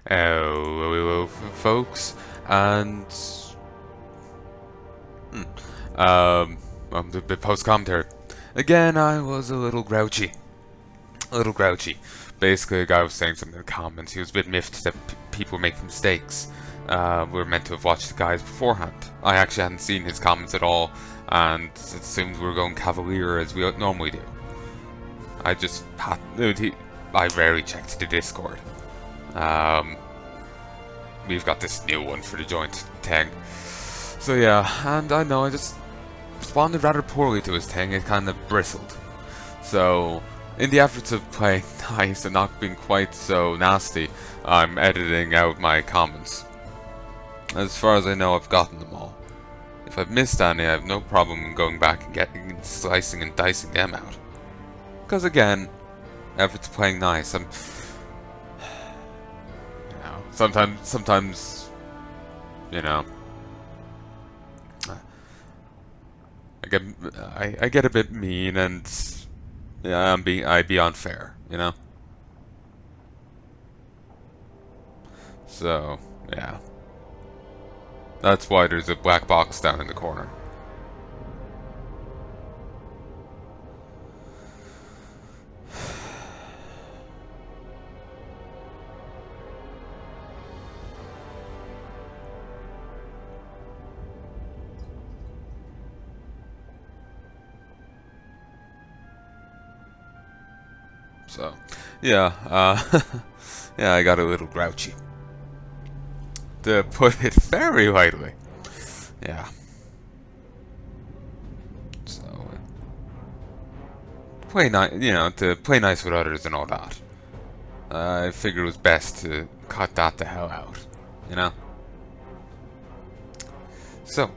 Hello, folks, and the post commentary. Again, I was a little grouchy. A little grouchy. Basically, a guy was saying something in the comments. He was a bit miffed that people make mistakes. We were meant to have watched the guys beforehand. I actually hadn't seen his comments at all, and assumed we were going cavalier as we normally do. I just I rarely checked the Discord. We've got this new one for the joint thing. So yeah, and I know I just responded rather poorly to his thing. It kind of bristled. So, in the efforts of playing nice and not being quite so nasty, I'm editing out my comments. As far as I know, I've gotten them all. If I've missed any, I have no problem going back and slicing and dicing them out. Because again, efforts of playing nice, sometimes, you know, I get a bit mean, and yeah, I'd be unfair, you know. So yeah, that's why there's a black box down in the corner. So, yeah, yeah, I got a little grouchy, to put it very lightly. Yeah. So, to play nice with others and all that. I figured it was best to cut that the hell out, you know. So.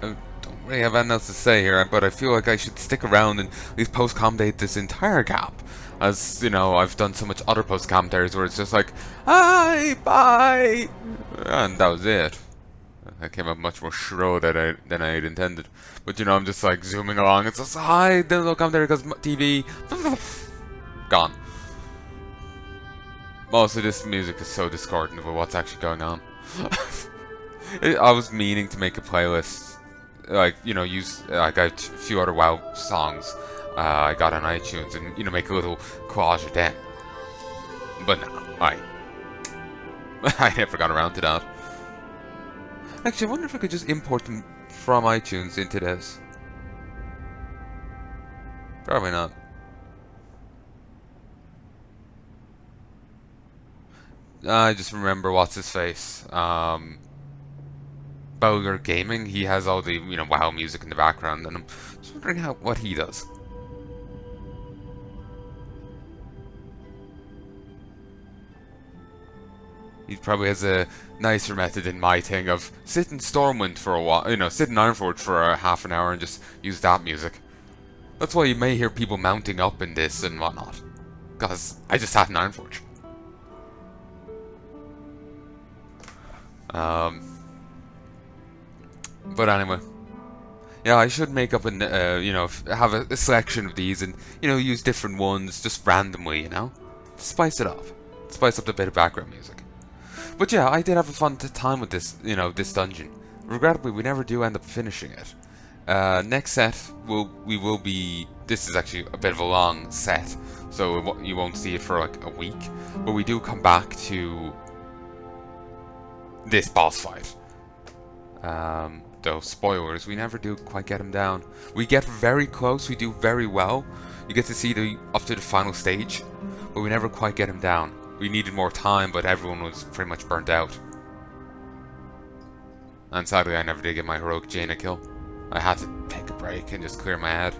I don't really have anything else to say here, but I feel like I should stick around and at least post-commentate this entire gap. As, you know, I've done so much other post-commentaries where it's just like, hi, bye, and that was it. That came up much more shrill than I had intended. But, you know, I'm just like zooming along, it's just, hi, then no commentary because TV, gone. Also, this music is so discordant with what's actually going on. I was meaning to make a playlist, like, you know, use like a few other WoW songs I got on iTunes, and, you know, make a little collage of them. But no, I never got around to that. Actually, I wonder if I could just import them from iTunes into this. Probably not. I just remember what's his face. Bowler Gaming. He has all the, you know, WoW music in the background, and I'm just wondering what he does. He probably has a nicer method than my thing of sit in Stormwind for a while, you know, sit in Ironforge for a half an hour and just use that music. That's why you may hear people mounting up in this and whatnot. Because I just sat in Ironforge. But anyway. Yeah, I should make up you know, have a selection of these and, you know, use different ones just randomly, you know? Spice it up. Spice up a bit of background music. But yeah, I did have a fun time with this, you know, this dungeon. Regrettably, we never do end up finishing it. Next set, we will be... This is actually a bit of a long set, so you won't see it for like a week. But we do come back to this boss fight. Though, spoilers, we never do quite get him down. We get very close, we do very well. You get to see up to the final stage, but we never quite get him down. We needed more time, but everyone was pretty much burnt out. And sadly, I never did get my heroic Jaina kill. I had to take a break and just clear my head.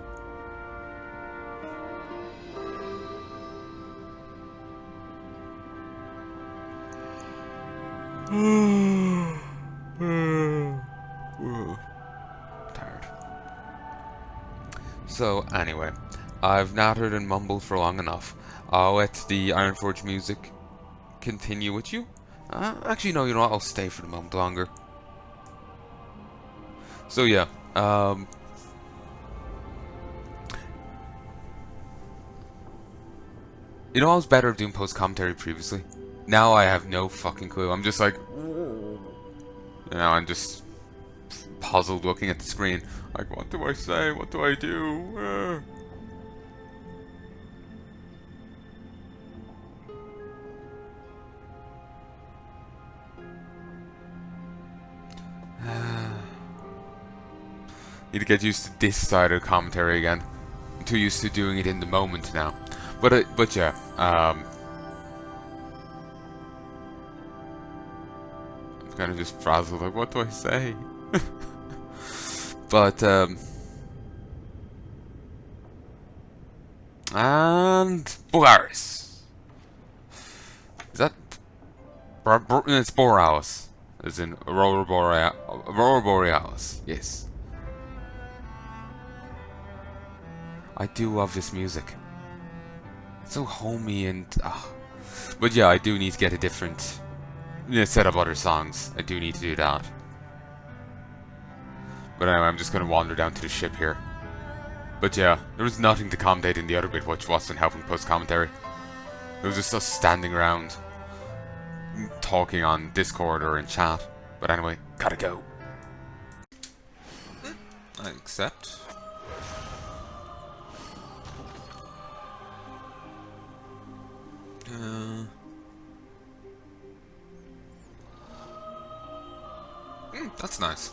Tired. So, anyway, I've nattered and mumbled for long enough. I'll let the Ironforge music continue with you. Actually, no, you know what? I'll stay for the moment longer. So yeah, you know I was better at doing post commentary previously. Now I have no fucking clue. I'm just like, I'm just puzzled looking at the screen. Like, what do I say? What do I do? Need to get used to this side of commentary again. I'm too used to doing it in the moment now. But yeah, I'm kind of just frazzled. Like, what do I say? But and Polaris. Is that? It's Borealis, as in Aurora Borealis. Yes. I do love this music. It's so homey and. But yeah, I do need to get a different set of other songs. I do need to do that. But anyway, I'm just going to wander down to the ship here. But yeah, there was nothing to commentate in the other bit, which wasn't helping post-commentary. It was just us standing around, talking on Discord or in chat. But anyway, gotta go. I accept. That's nice.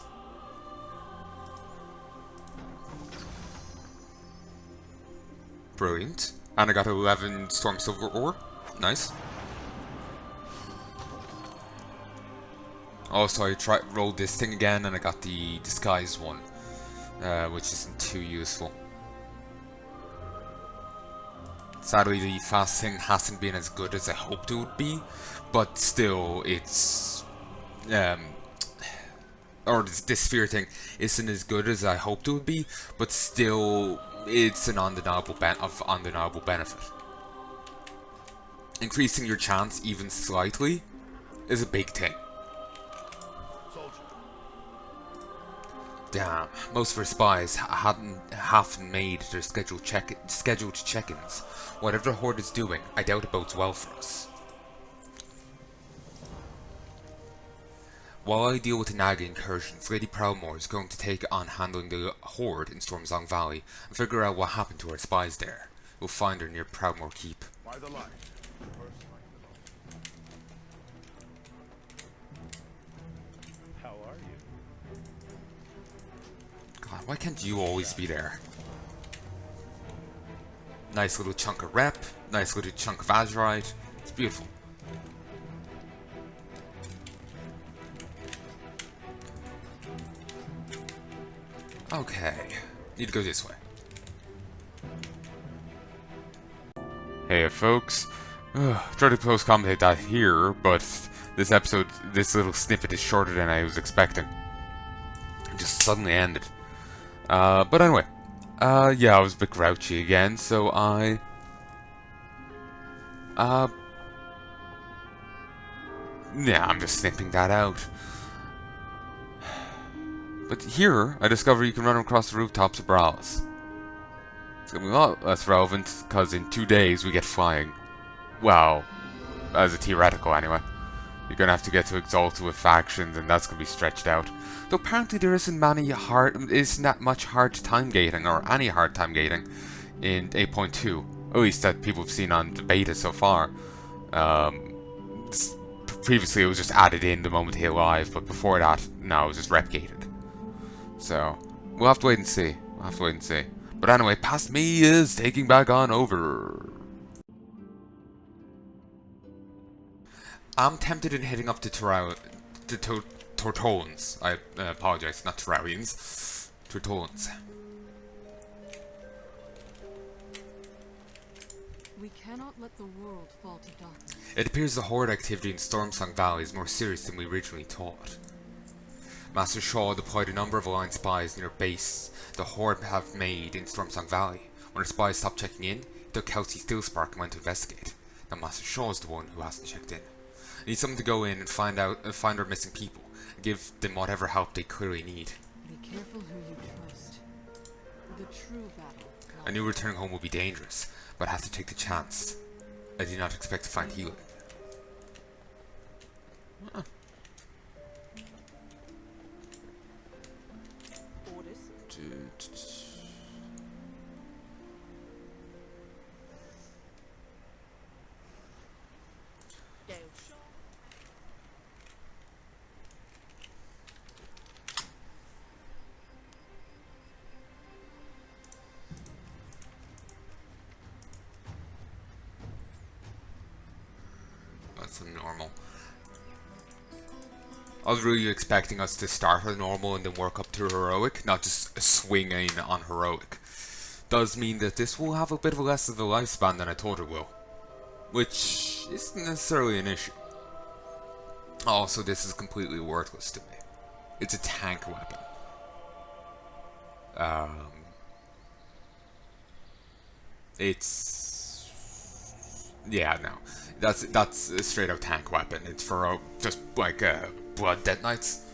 Brilliant. And I got 11 Storm Silver Ore. Nice. Also, I rolled this thing again and I got the disguised one, which isn't too useful. Sadly, the fast thing hasn't been as good as I hoped it would be, but still, it's or this sphere thing isn't as good as I hoped it would be, but still, it's an undeniable benefit. Increasing your chance even slightly is a big thing. Damn, most of our spies haven't made their scheduled check-ins. Whatever the Horde is doing, I doubt it bodes well for us. While I deal with the Naga incursions, Lady Proudmoore is going to take on handling the Horde in Stormsong Valley and figure out what happened to our spies there. We'll find her near Proudmoore Keep. By the light. How are you? God, why can't you always be there? Nice little chunk of rep, nice little chunk of Azerite. It's beautiful. Okay, need to go this way. Hey folks, try to post commentate that here, but this little snippet is shorter than I was expecting. It just suddenly ended. But anyway, yeah, I was a bit grouchy again, so yeah, I'm just snipping that out. But here, I discover you can run across the rooftops of Borealis. It's gonna be a lot less relevant, because in 2 days we get flying. Well, as a theoretical anyway. You're gonna have to get to Exalted with factions, and that's gonna be stretched out. Though apparently there isn't that much hard time gating, or any hard time gating, in 8.2. At least that people have seen on the beta so far. Previously it was just added in the moment he live, but before that, no, it was just rep gated. So, we'll have to wait and see. But anyway, past me is taking back on over. I'm tempted in heading up to Tortolans. I apologize, not Terrarians. Tortolans. We cannot let the world fall to darkness. It appears the Horde activity in Stormsong Valley is more serious than we originally thought. Master Shaw deployed a number of Alliance spies near base the Horde have made in Stormsong Valley. When the spies stopped checking in, he took Kelsey Steelspark and went to investigate. Now Master Shaw is the one who hasn't checked in. I need someone to go in and find our missing people, and give them whatever help they clearly need. Be careful who you trust. The true battle. I knew returning home would be dangerous, but I had to take the chance. I did not expect to find healing. Huh. Orders. That's a normal. I was really expecting us to start with normal and then work up to heroic, not just swing in on heroic. Does mean that this will have a bit of a less of a lifespan than I thought it will, which isn't necessarily an issue. Also, this is completely worthless to me. It's a tank weapon. It's... yeah, no. That's a straight up tank weapon. It's for just like blood death knights.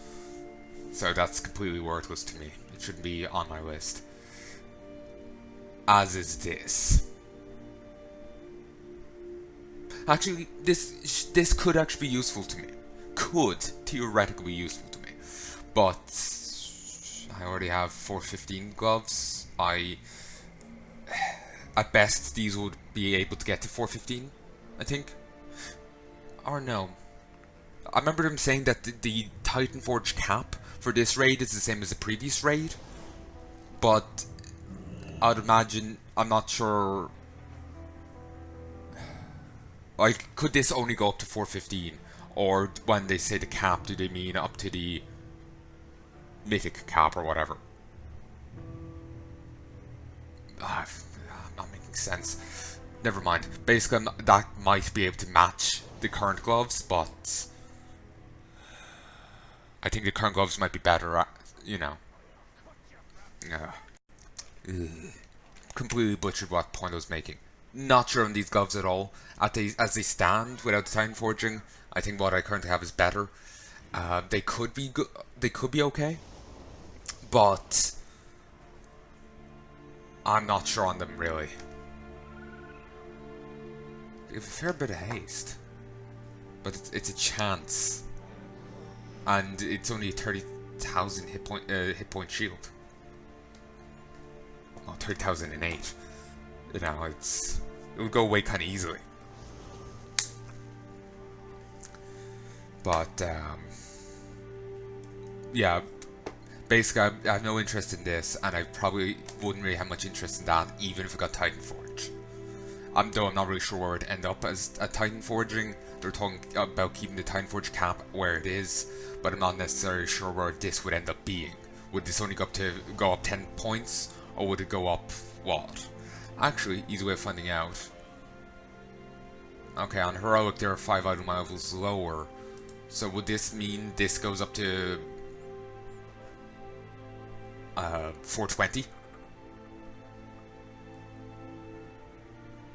So that's completely worthless to me. It shouldn't be on my list. As is this. Actually, this could actually be useful to me. Could theoretically be useful to me. But I already have 415 gloves. At best these would be able to get to 415, I think. Or no. I remember them saying that the Titanforge cap for this raid is the same as the previous raid. But I'd imagine, I'm not sure. Like, could this only go up to 415? Or when they say the cap, do they mean up to the mythic cap or whatever? Not making sense. Never mind. Basically, that might be able to match the current gloves, but I think the current gloves might be better at, you know. Completely butchered what point I was making. Not sure on these gloves at all. As they stand without the time forging, I think what I currently have is better. They could be good. They could be okay, but I'm not sure on them really. They have a fair bit of haste, but it's a chance, and it's only a 30,000 hit point shield. Well, 30,008. You know, it would go away kind of easily. But yeah, basically I have no interest in this, and I probably wouldn't really have much interest in that even if it got Titanforge. Though I'm not really sure where it'd end up as a Titanforging. They're talking about keeping the Titanforge cap where it is, but I'm not necessarily sure where this would end up being. Would this only go up 10 points, or would it go up what? Actually, easy way of finding out. Okay, on heroic there are 5 item levels lower. So would this mean this goes up to 420?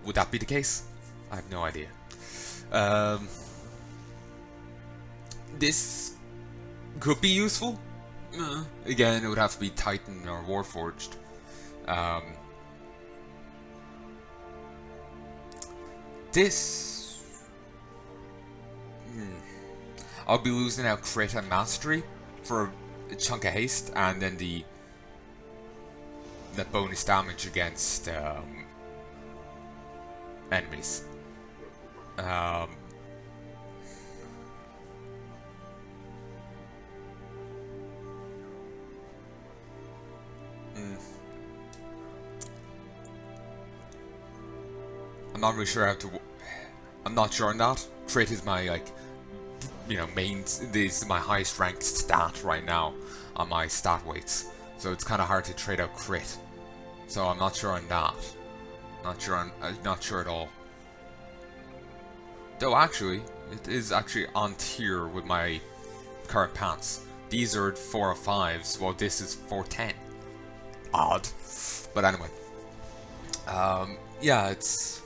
Would that be the case? I have no idea. This could be useful. Again, it would have to be Titan or Warforged. This... I'll be losing out crit and mastery for a chunk of haste, and then the bonus damage against enemies. I'm not really sure how to. I'm not sure on that. Crit is my this is my highest ranked stat right now on my stat weights, so it's kind of hard to trade out crit. So I'm not sure on that. Not sure at all. Though actually, it is actually on tier with my current pants. These are 405s, while this is 410. Odd, but anyway. Yeah, it's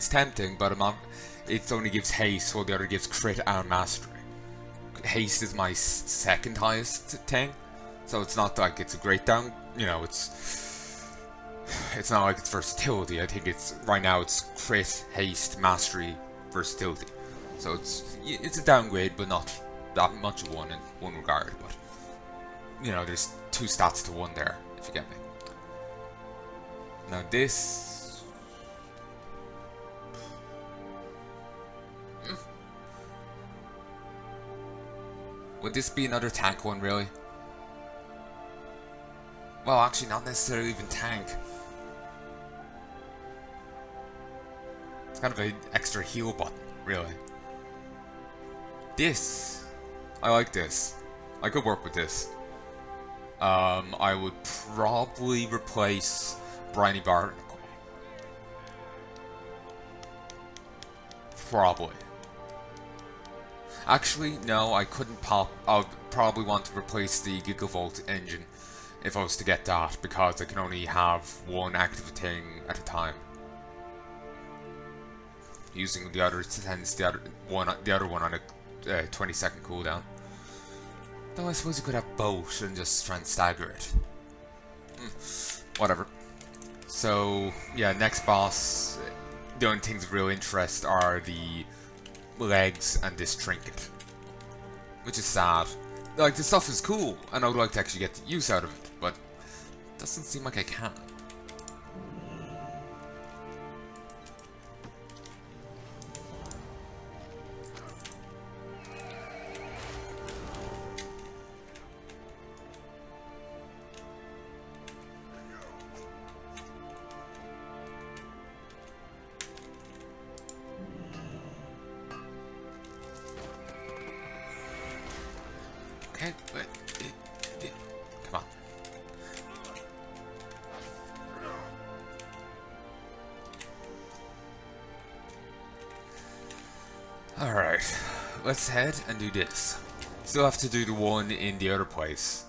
tempting, but I'm not. It only gives haste, while the other gives crit and mastery. haste is my second highest thing, so it's not like it's a great down. You know, it's not like it's versatility. I think it's right now it's crit, haste, mastery, versatility. So it's a downgrade, but not that much of one in one regard. But you know, there's 2 stats to 1 there, if you get me. Now this. Would this be another tank one, really? Well, actually, not necessarily even tank. It's kind of an extra heal button, really. This. I like this. I could work with this. I would probably replace Briny Barnacle. Probably. Actually, no, I couldn't pop. I would probably want to replace the Gigavolt engine if I was to get that, because I can only have one active thing at a time. Using the other sends the other one on a 20-second cooldown. Though I suppose you could have both and just try and stagger it. Whatever. So yeah, next boss. The only things of real interest are the legs and this trinket, which is sad. Like, this stuff is cool, and I would like to actually get use out of it, but it doesn't seem like I can. Okay, but come on. Alright, let's head and do this. Still have to do the one in the other place,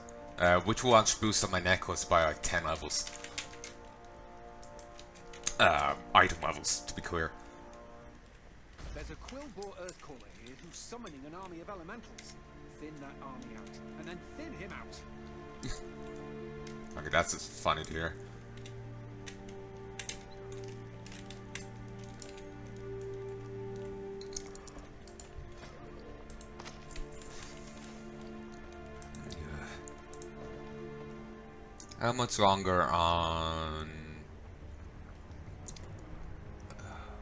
which will actually boost up my necklace by like 10 levels. Item levels, to be clear. There's a Quillbore Earthcaller here who's summoning an army of elementals. Thin that army out, and then thin him out. Okay, that's just funny to hear. How much longer on...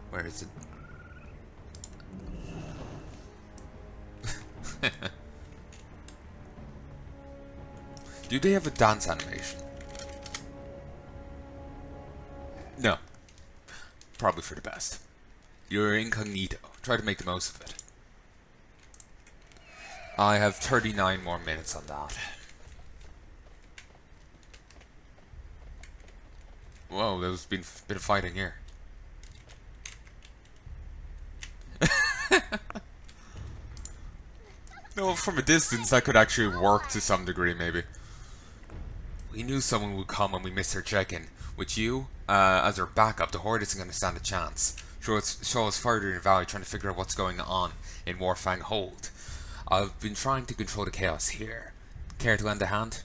where is it? Do they have a dance animation? No. Probably for the best. You're incognito. Try to make the most of it. I have 39 more minutes on that. Whoa, there's been a bit of fighting here. No, from a distance that could actually work to some degree, maybe. We knew someone would come when we missed our check-in. With you, as our backup, the Horde isn't going to stand a chance. Show us further in the valley trying to figure out what's going on in Warfang Hold. I've been trying to control the chaos here. Care to lend a hand?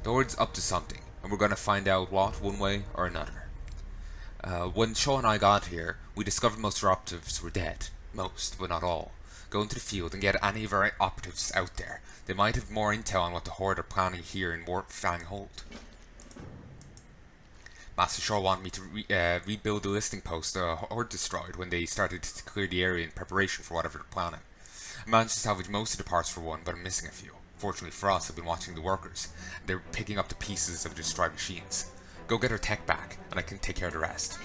The Horde's up to something, and we're going to find out what, one way or another. When Shaw and I got here, we discovered most of our operatives were dead. Most, but not all. Go into the field and get any of our operatives out there. They might have more intel on what the Horde are planning here in Warfang Hold. Master Shaw wanted me to rebuild the listing post the Horde destroyed when they started to clear the area in preparation for whatever they're planning. I managed to salvage most of the parts for one, but I'm missing a few. Fortunately for us, I've been watching the workers. They're picking up the pieces of the destroyed machines. Go get our tech back, and I can take care of the rest.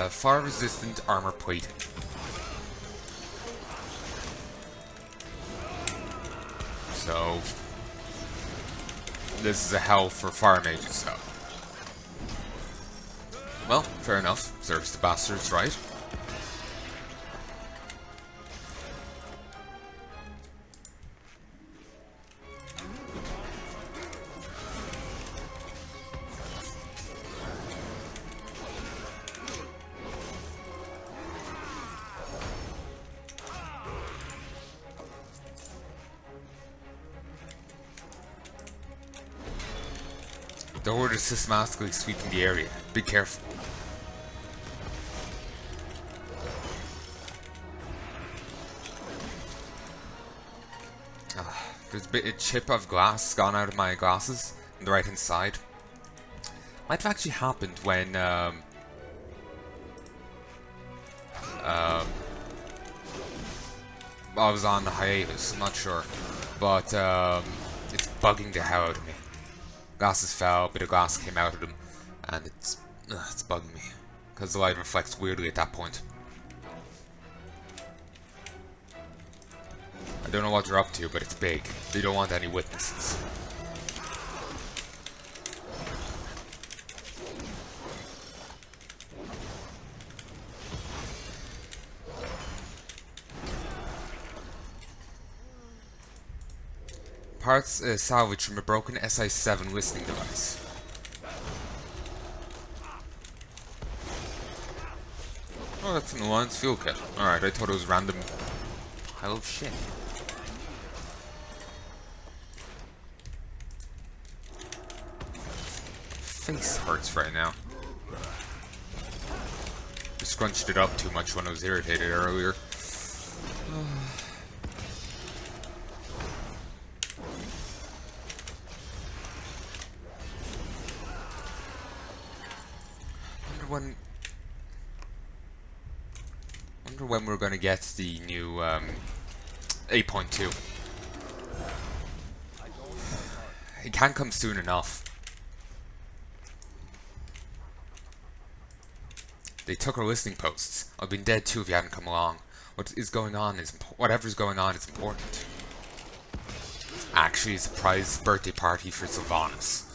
Fire resistant armor plating. So this is a hell for fire mages, though. Well, fair enough. Serves the bastards, right? The Horde is systematically sweeping the area. Be careful. There's a chip of glass gone out of my glasses on the right hand side. Might have actually happened when I was on hiatus, I'm not sure. But it's bugging the hell out of me. Glasses fell, a bit of glass came out of them, and it's bugging me. Because the light reflects weirdly at that point. I don't know what they're up to, but it's big. They don't want any witnesses. Parts salvaged from a broken SI-7 listening device. Oh, that's an Alliance fuel kit. Alright, I thought it was random pile of shit. Face hurts right now. I scrunched it up too much when I was irritated earlier. Wonder when we're gonna get the new 8.2. It can't come soon enough. They took our listening posts. I've been dead too if you hadn't come along. What is going on is whatever's going on is important. It's actually a surprise birthday party for Sylvanas.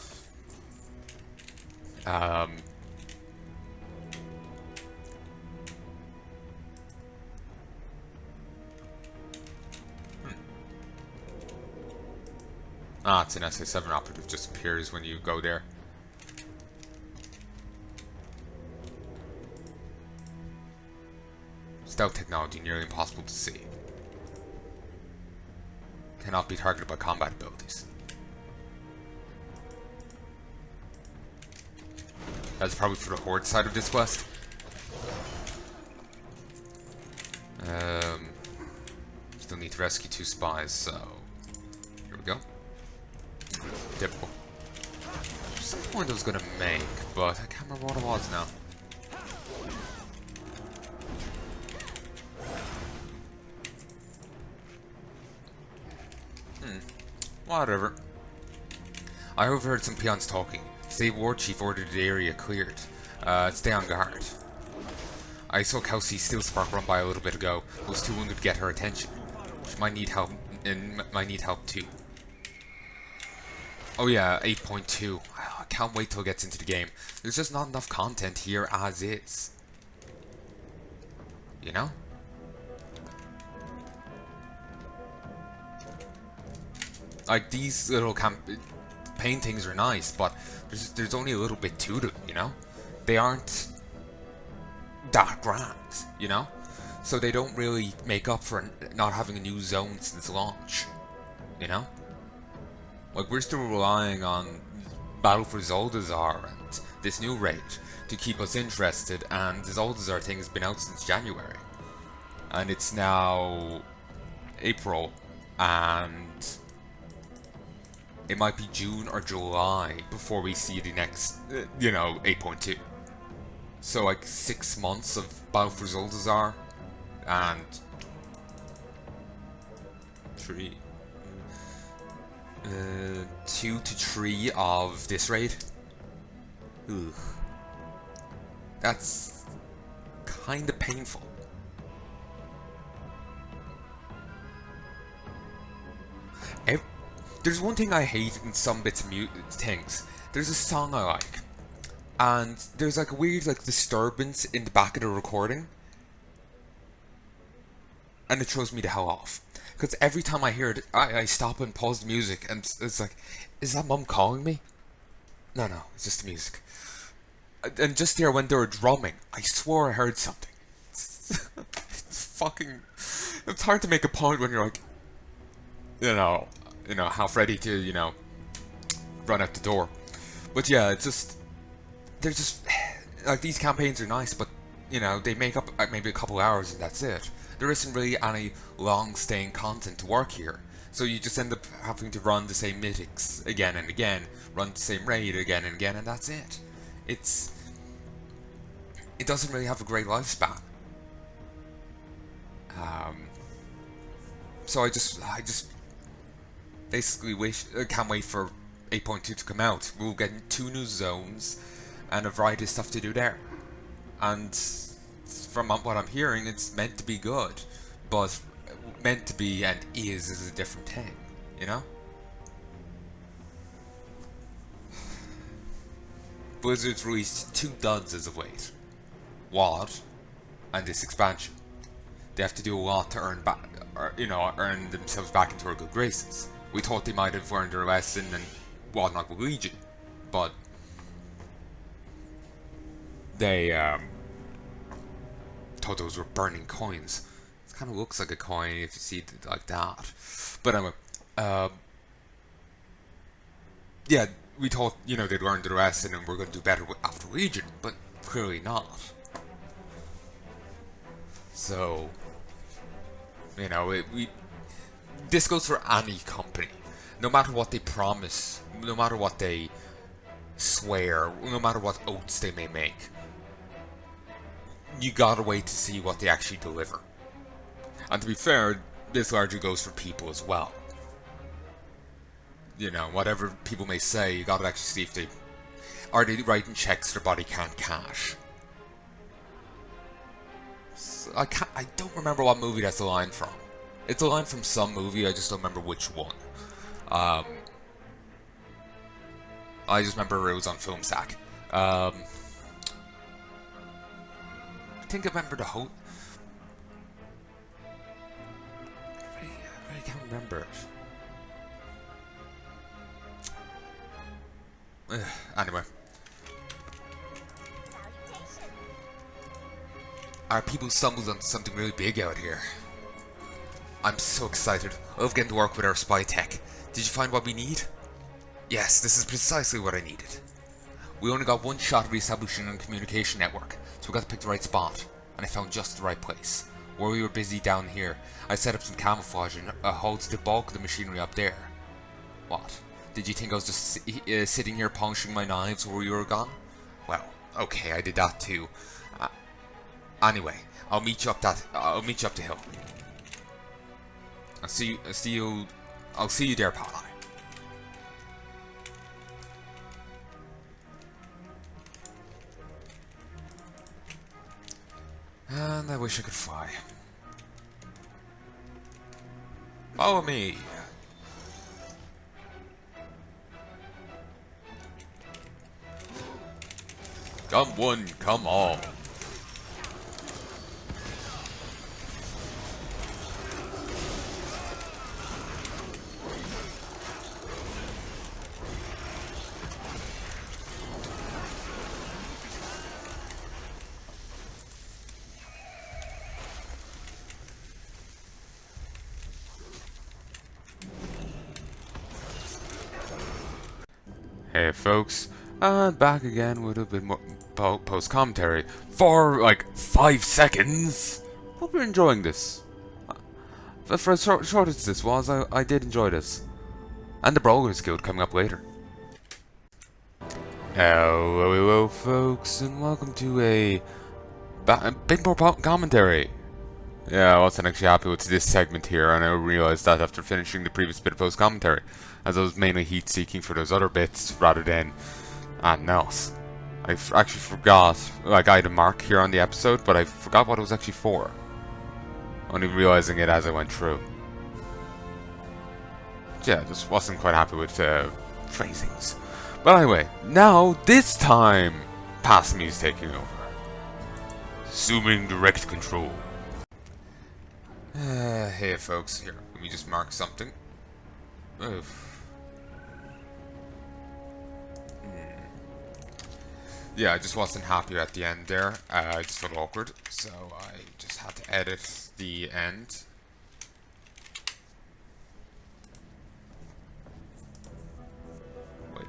Ah, it's an SA-7 operative, just appears when you go there. Stealth technology nearly impossible to see. Cannot be targeted by combat abilities. That's probably for the Horde side of this quest. Still need to rescue 2 spies, so here we go. Typical. There's some point I was gonna make, but I can't remember what it was now. Whatever. I overheard some peons talking. State War Chief ordered the area cleared. Stay on guard. I saw Kelsey's steel spark run by a little bit ago. I was too wounded to get her attention. She might need help, and might need help too. Oh yeah, 8.2. I can't wait till it gets into the game. There's just not enough content here as is. You know? Like, these little paintings are nice, but there's only a little bit to them, you know? They aren't that grand, you know? So they don't really make up for not having a new zone since launch, you know? Like, we're still relying on Battle for Zoldazar and this new raid to keep us interested, and the Zoldazar thing has been out since January. And it's now April, and it might be June or July before we see the next, 8.2. So like 6 months of Battle for Zoldazar, and 2 to 3 of this raid. Ugh. That's kinda painful. there's one thing I hate in some bits of things. There's a song I like, and there's like a weird like disturbance in the back of the recording, and it throws me the hell off. Because every time I hear it, I stop and pause the music, and it's like, is that Mum calling me? No, it's just the music. And just there when they were drumming, I swore I heard something. It's fucking... It's hard to make a point when you're like, half ready to, run out the door. But yeah, it's just... They're just... Like, these campaigns are nice, but, they make up maybe a couple hours and that's it. There isn't really any long-staying content to work here. So you just end up having to run the same mythics again and again, run the same raid again and again, and that's it. It doesn't really have a great lifespan. So I just basically can't wait for 8.2 to come out. We'll get 2 new zones and a variety of stuff to do there. And from what I'm hearing, it's meant to be good, but meant to be and is a different thing, Blizzard's released 2 duds as of late. WoD and this expansion. They have to do a lot to earn back, earn themselves back into our good graces. We thought they might have learned their lesson and WoD not with Legion, but they thought those were burning coins. It kind of looks like a coin if you see it like that. But anyway, yeah, we thought they'd learned their lesson and we're going to do better after Legion, but clearly not. So, this goes for any company. No matter what they promise, no matter what they swear, no matter what oaths they may make, you gotta wait to see what they actually deliver. And to be fair, this largely goes for people as well. Whatever people may say, you gotta actually see if are they writing checks their body can't cash. I don't remember what movie that's a line from. It's a line from some movie, I just don't remember which one. I just remember it was on Film Sack. I think I remember the whole... I really can't remember it. Anyway. Our people stumbled on something really big out here. I'm so excited. I love getting to work with our spy tech. Did you find what we need? Yes, this is precisely what I needed. We only got one shot at reestablishing a communication network, so we got to pick the right spot, and I found just the right place. While we were busy down here, I set up some camouflage and holds the bulk of the machinery up there. What? Did you think I was just sitting here polishing my knives while you were gone? Well, okay, I did that too. Anyway, I'll meet you up the hill. I'll see you there, Palnai. And I wish I could fly. Follow me. Come one, come all. Hey folks, back again with a bit more post-commentary for like 5 seconds. Hope you're enjoying this. For as short as this was, I did enjoy this. And the Brawlers Guild coming up later. Hello folks, and welcome to a bit more commentary. Yeah, I wasn't actually happy with this segment here, and I realized that after finishing the previous bit of post-commentary, as I was mainly heat-seeking for those other bits rather than anything else. I actually forgot, like I had a mark here on the episode, but I forgot what it was actually for. Only realizing it as I went through. yeah, just wasn't quite happy with phrasings. But anyway, now this time, Pasmi is taking over. Assuming direct control. Hey folks, here, let me just mark something. Yeah, I just wasn't happy at the end there. I just felt awkward, so I just had to edit the end. Wait,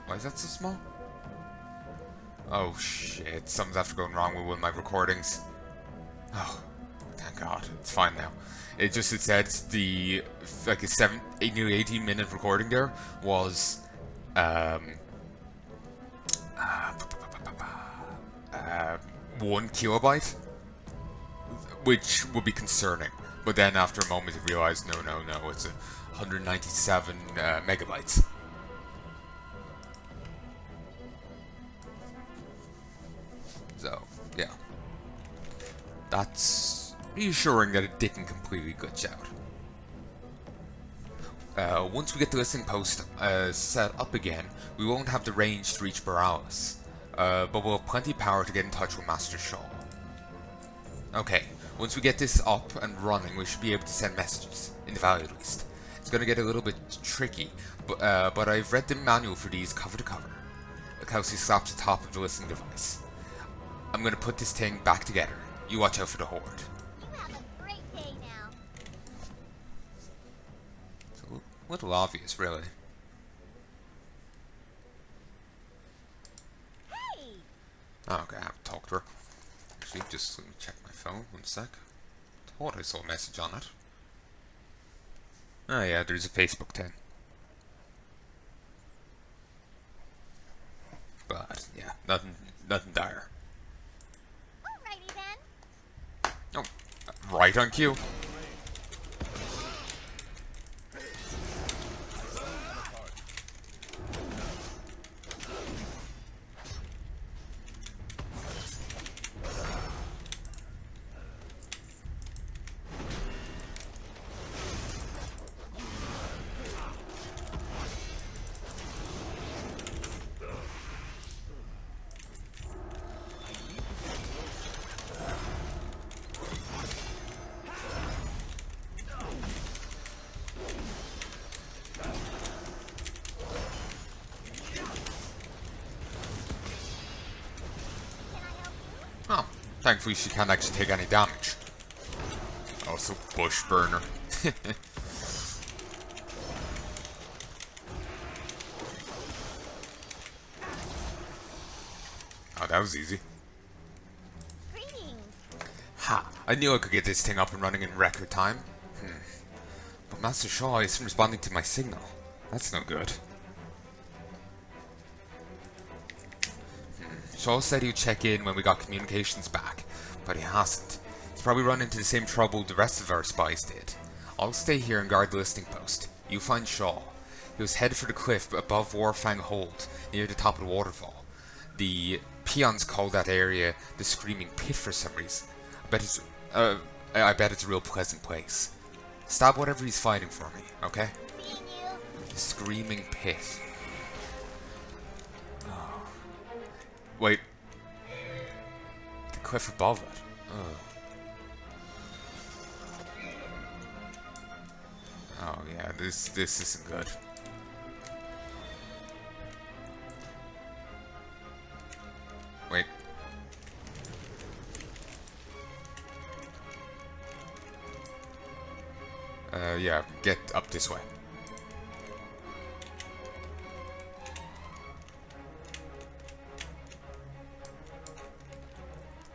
why is that so small? Oh shit, something's after going wrong with one of my recordings. Oh, thank God, it's fine now. It said the like a nearly 18-minute recording there was 1 kilobyte, which would be concerning. But then after a moment, I realized no, it's 197 megabytes. So yeah, that's reassuring that it didn't completely glitch out. Once we get the listening post set up again, we won't have the range to reach Borealis, but we'll have plenty of power to get in touch with Master Shaw. Okay, once we get this up and running, we should be able to send messages, in the valley at least. It's going to get a little bit tricky, but I've read the manual for these cover to cover. Kelsey slaps the top of the listening device. I'm going to put this thing back together. You watch out for the horde. You have a great day now. It's a little obvious, really. Hey! Oh, okay, I haven't talked to her. Actually, just let me check my phone, 1 sec. I thought I saw a message on it. Oh yeah, there's a Facebook thing. But, yeah, nothing dire. Alrighty then. Oh, right on cue. Oh, thankfully she can't actually take any damage. Also, bush burner. Oh, that was easy. Greetings. Ha! I knew I could get this thing up and running in record time. But Master Shaw isn't responding to my signal. That's no good. Shaw said he would check in when we got communications back, but he hasn't. He's probably run into the same trouble the rest of our spies did. I'll stay here and guard the listening post. You find Shaw. He was headed for the cliff above Warfang Hold, near the top of the waterfall. The peons call that area the Screaming Pit for some reason. I bet it's a real pleasant place. Stab whatever he's fighting for me, okay? Seeing you. The Screaming Pit. Oh. Wait. The cliff above it. Oh yeah, this isn't good. Wait. Yeah, get up this way.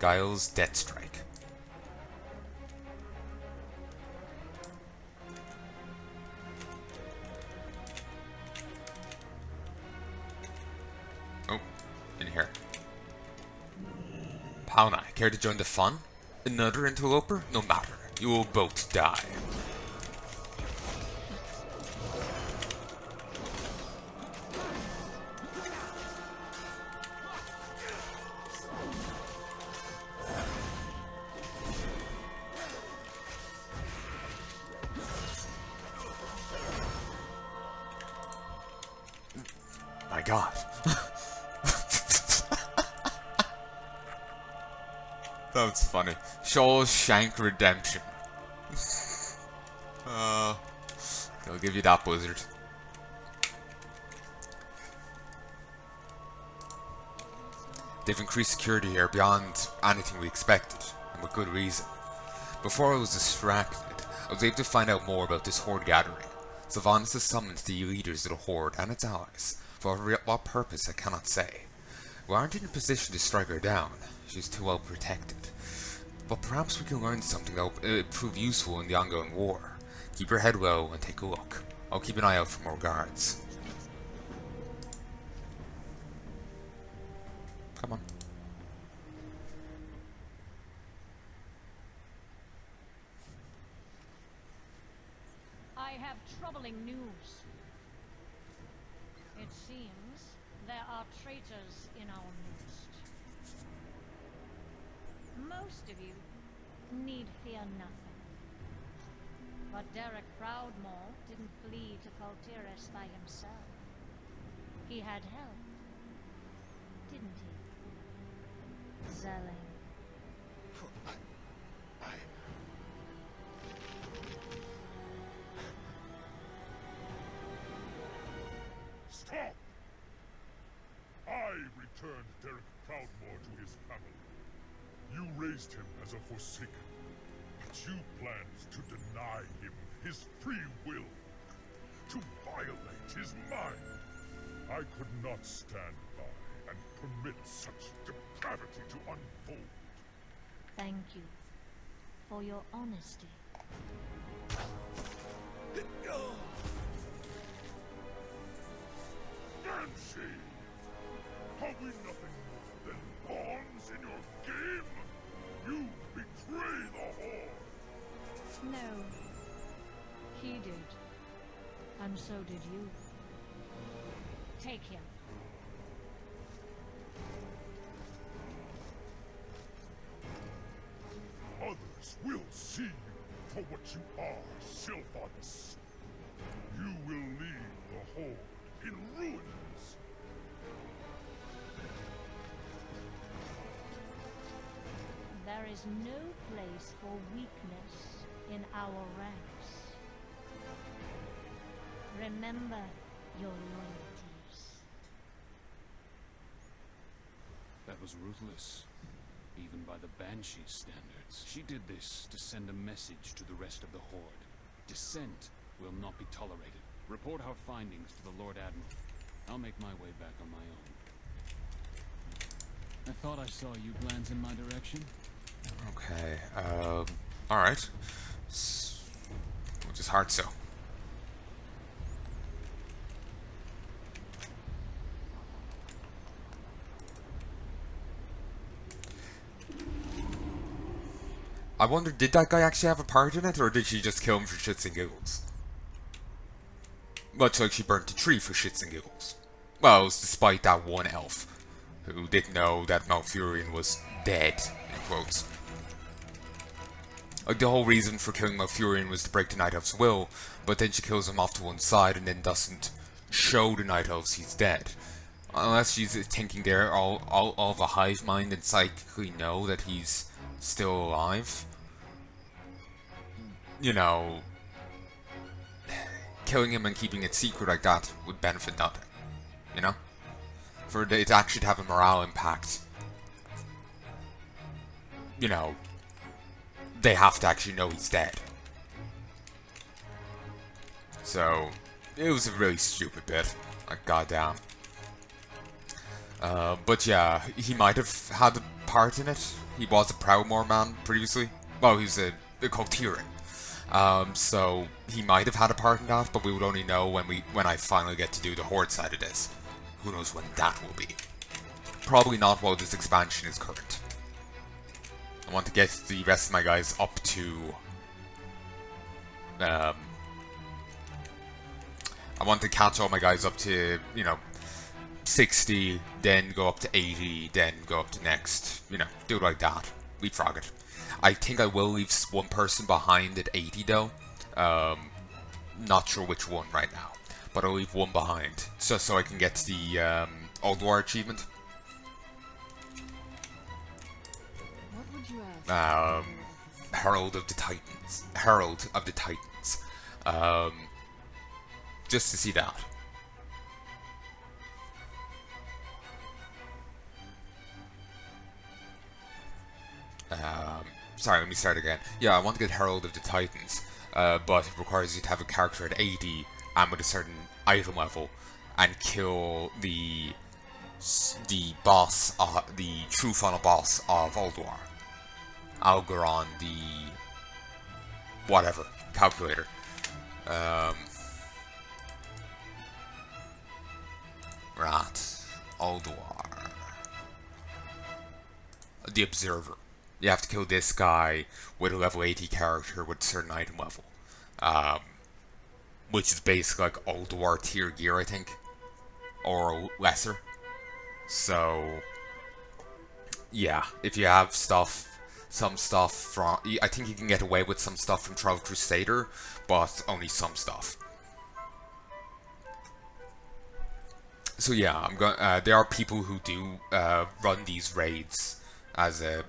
Guile's Death Strike. Oh, in here. Palnai, care to join the fun? Another interloper? No matter. You will both die. god. That's funny. Shawshank Redemption. I'll give you that, Blizzard. They've increased security here beyond anything we expected, and with good reason. Before I was distracted, I was able to find out more about this Horde gathering. Sylvanas has summoned the leaders of the Horde and its allies. For what purpose I cannot say. We aren't in a position to strike her down. She's too well protected. But perhaps we can learn something that will prove useful in the ongoing war. Keep your head low and take a look. I'll keep an eye out for more guards. Come on. I have troubling news. It seems there are traitors in our midst. Most of you need fear nothing. But Derek Proudmore didn't flee to Kultiris by himself. He had help, didn't he? Zelling. Stop! I returned Derek Proudmore to his family. You raised him as a Forsaken, but you planned to deny him his free will, to violate his mind. I could not stand by and permit such depravity to unfold. Thank you for your honesty. Banshee! Are we nothing more than pawns in your game? You betray the Horde! No. He did. And so did you. Take him. Others will see you for what you are, Sylvanas. You will leave the Horde in ruins. There is no place for weakness in our ranks. Remember your loyalties. That was ruthless, even by the Banshee's standards. She did this to send a message to the rest of the Horde. Dissent will not be tolerated. Report our findings to the Lord Admiral. I'll make my way back on my own. I thought I saw you glance in my direction. Okay, alright. Which is hard so. I wonder, did that guy actually have a part in it, or did she just kill him for shits and giggles? Much like she burnt a tree for shits and giggles. Well, it was despite that one elf, who didn't know that Malfurion was dead, in quotes. Like, the whole reason for killing Malfurion was to break the Night Elf's will, but then she kills him off to one side and then doesn't show the Night Elves he's dead. Unless she's thinking they're all of a hive mind and psychically know that he's still alive. You know, killing him and keeping it secret like that would benefit nothing. You know? For it actually to have a morale impact, you know, they have to actually know he's dead. So, it was a really stupid bit. Like, goddamn. But yeah, he might have had a part in it. He was a Proudmore man previously. Well, he was a Kultiran. So he might have had a part in that, but we would only know when I finally get to do the Horde side of this. Who knows when that will be. Probably not while this expansion is current. I want to get the rest of my guys up to... I want to catch all my guys up to, you know, 60, then go up to 80, then go up to next. You know, do it like that. Leapfrog it. I think I will leave one person behind at 80 though. Not sure which one right now. but I'll leave one behind, just so I can get the Old War achievement. What would you ask? Herald of the Titans. Herald of the Titans. Just to see that. Sorry, let me start again. Yeah, I want to get Herald of the Titans, but it requires you to have a character at 80 and with a certain item level, and kill the boss, the true final boss of Ulduar. Algaron, the whatever calculator. Right, Ulduar, the Observer. You have to kill this guy with a level 80 character with a certain item level. Which is basically like Ulduar tier gear, I think. Or lesser. So, yeah, if you have some stuff from... I think you can get away with some stuff from 12 Crusader, but only some stuff. So yeah, I'm going. There are people who do run these raids as the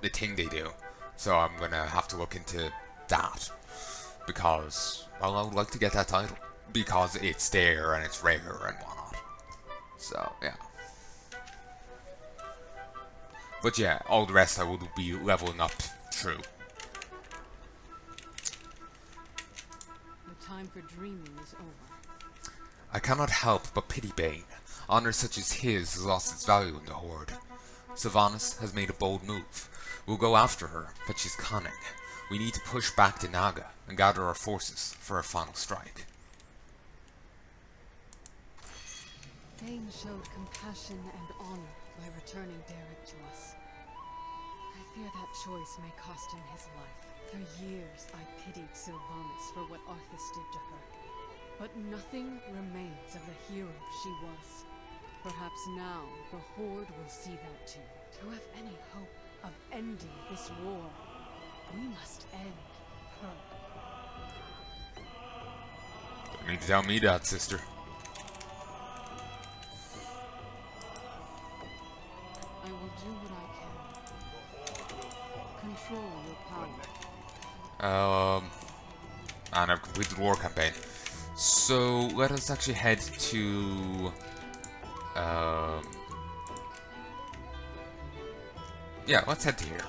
thing they do. So I'm gonna have to look into that because, well, I would like to get that title because it's there and it's rare and whatnot. So yeah. But yeah, all the rest I would be leveling up through. The time for dreaming is over. I cannot help but pity Baine. Honor such as his has lost its value in the Horde. Sylvanas has made a bold move. We'll go after her, but she's cunning. We need to push back to Naga and gather our forces for a final strike. Baine showed compassion and honor by returning Derek to us. I fear that choice may cost him his life. For years, I pitied Sylvanas for what Arthas did to her. But nothing remains of the hero she was. Perhaps now the Horde will see that too. To have any hope of ending this war, we must end her. Don't need to tell me that, sister. I will do what I can. Control your power. And I've completed the war campaign. So let us actually head to yeah, let's head to here.